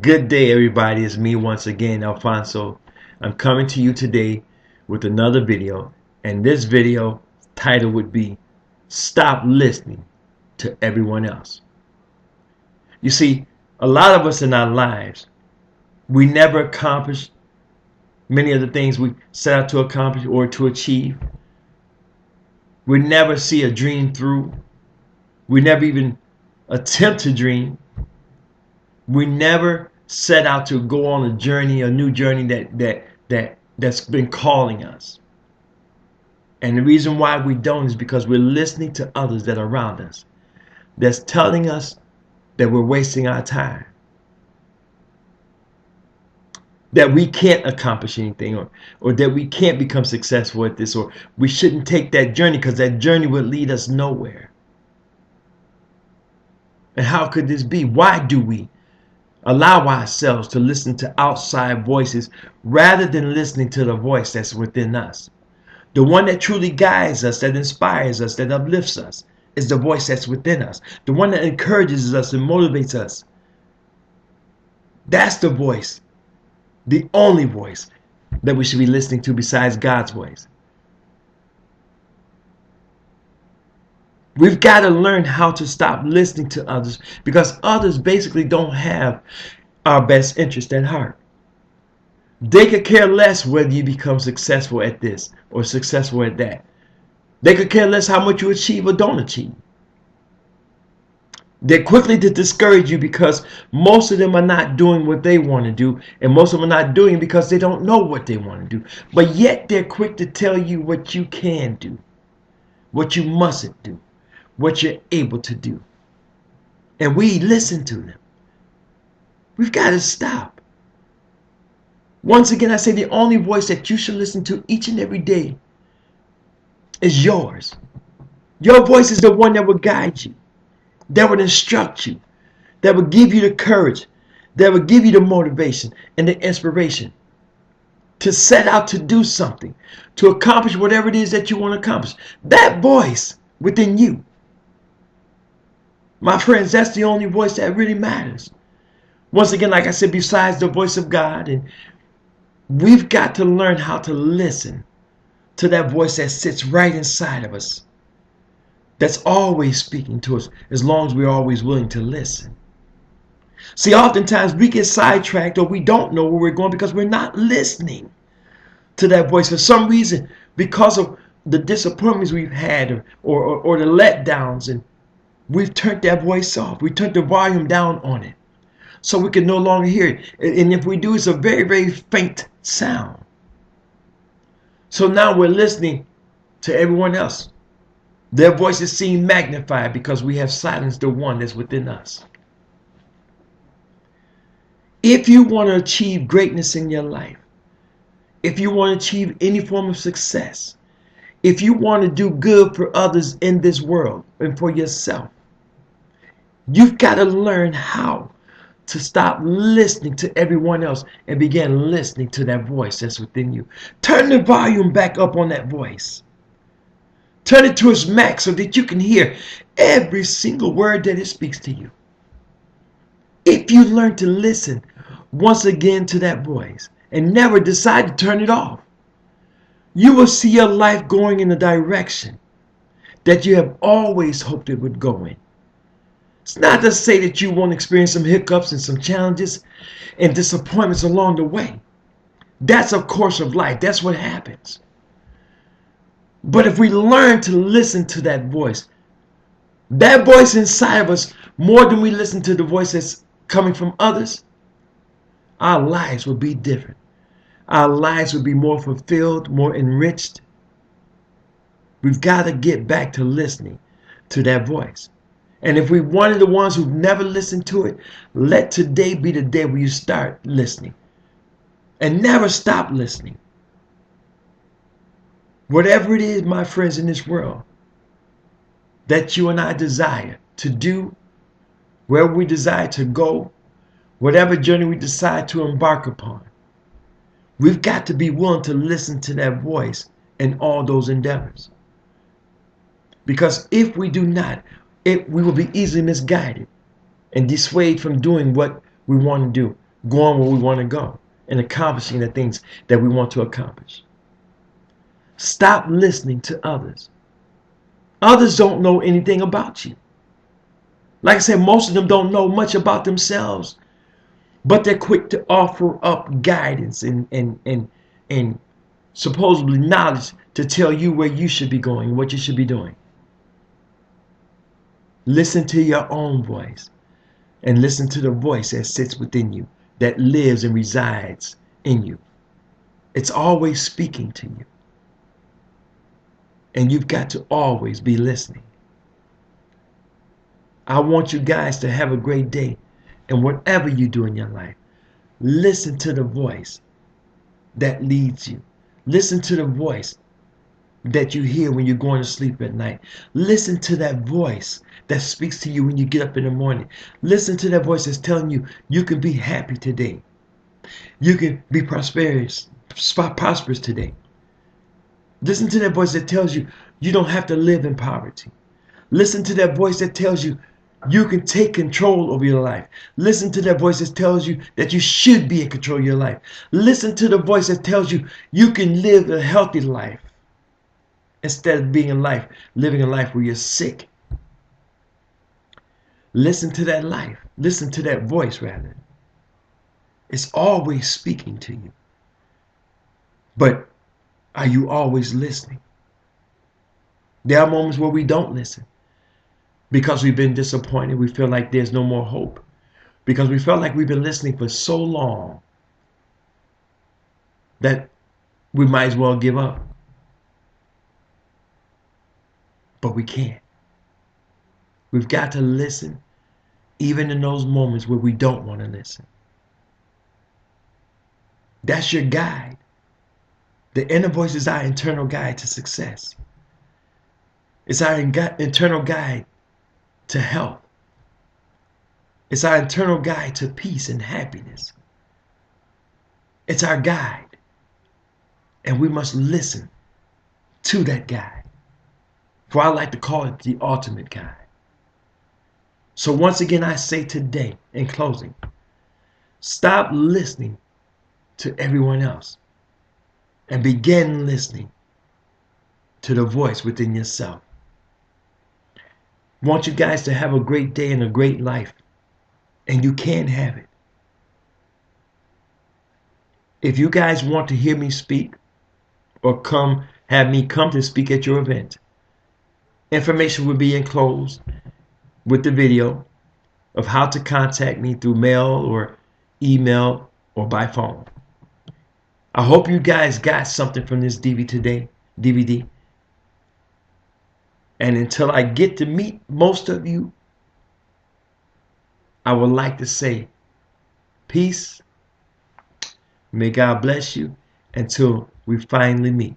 Good day, everybody. It's me once again, Alfonso. I'm coming to you today with another video, and this video title would be Stop Listening to Everyone Else. You see, a lot of us in our lives, we never accomplish many of the things we set out to accomplish or to achieve. We never see a dream through. We never even attempt to dream. We never set out to go on a journey, a new journey that's been calling us. And the reason why we don't is because we're listening to others that are around us that's telling us that we're wasting our time, that we can't accomplish anything, or that we can't become successful at this, or we shouldn't take that journey because that journey would lead us nowhere. And how could this be? Why do we allow ourselves to listen to outside voices rather than listening to the voice that's within us? The one that truly guides us, that inspires us, that uplifts us, is the voice that's within us. The one that encourages us and motivates us. That's the voice, the only voice that we should be listening to besides God's voice. We've got to learn how to stop listening to others because others basically don't have our best interest at heart. They could care less whether you become successful at this or successful at that. They could care less how much you achieve or don't achieve. They're quickly to discourage you because most of them are not doing what they want to do, and most of them are not doing it because they don't know what they want to do. But yet they're quick to tell you what you can do, what you mustn't do, what you're able to do. And we listen to them. We've got to stop. Once again, I say the only voice that you should listen to each and every day is yours. Your voice is the one that will guide you, that would instruct you, that would give you the courage, that would give you the motivation and the inspiration to set out to do something, to accomplish whatever it is that you want to accomplish. That voice within you, my friends, that's the only voice that really matters. Once again, like I said, besides the voice of God, and we've got to learn how to listen to that voice that sits right inside of us, that's always speaking to us, as long as we're always willing to listen. See, oftentimes we get sidetracked or we don't know where we're going because we're not listening to that voice for some reason, because of the disappointments we've had or the letdowns, and we've turned that voice off. We turned the volume down on it so we can no longer hear it. And if we do, it's a very, very faint sound. So now we're listening to everyone else. Their voices seem magnified because we have silenced the one that's within us. If you want to achieve greatness in your life, if you want to achieve any form of success, if you want to do good for others in this world and for yourself, you've got to learn how to stop listening to everyone else and begin listening to that voice that's within you. Turn the volume back up on that voice. Turn it to its max so that you can hear every single word that it speaks to you. If you learn to listen once again to that voice and never decide to turn it off, you will see your life going in the direction that you have always hoped it would go in. It's not to say that you won't experience some hiccups and some challenges and disappointments along the way. That's a course of life. That's what happens. But if we learn to listen to that voice inside of us, more than we listen to the voice that's coming from others, our lives will be different. Our lives will be more fulfilled, more enriched. We've got to get back to listening to that voice. And if we're one of the ones who've never listened to it, let today be the day where you start listening. And never stop listening. Whatever it is, my friends, in this world that you and I desire to do, where we desire to go, whatever journey we decide to embark upon, we've got to be willing to listen to that voice in all those endeavors. Because if we do not, we will be easily misguided and dissuaded from doing what we want to do, going where we want to go, and accomplishing the things that we want to accomplish. Stop listening to others. Others don't know anything about you. Like I said, most of them don't know much about themselves, but they're quick to offer up guidance and supposedly knowledge to tell you where you should be going and what you should be doing. Listen to your own voice and listen to the voice that sits within you, that lives and resides in you. It's always speaking to you. And you've got to always be listening. I want you guys to have a great day. And whatever you do in your life, listen to the voice that leads you. Listen to the voice that you hear when you're going to sleep at night. Listen to that voice that speaks to you when you get up in the morning. Listen to that voice that's telling you you can be happy today. You can be prosperous today. Listen to that voice that tells you you don't have to live in poverty. Listen to that voice that tells you you can take control over your life. Listen to that voice that tells you that you should be in control of your life. Listen to the voice that tells you you can live a healthy life instead of living a life where you're sick. Listen to that life. Listen to that voice, rather. It's always speaking to you. But are you always listening? There are moments where we don't listen because we've been disappointed. We feel like there's no more hope because we felt like we've been listening for so long that we might as well give up. But we can't. We've got to listen even in those moments where we don't want to listen. That's your guide. The inner voice is our internal guide to success. It's our internal guide to health. It's our internal guide to peace and happiness. It's our guide. And we must listen to that guide. For I like to call it the ultimate guide. So once again, I say today, in closing, stop listening to everyone else and begin listening to the voice within yourself. I want you guys to have a great day and a great life, and you can have it. If you guys want to hear me speak or have me come to speak at your event, information will be enclosed with the video of how to contact me through mail or email or by phone. I hope you guys got something from this DVD. And until I get to meet most of you, I would like to say peace. May God bless you until we finally meet.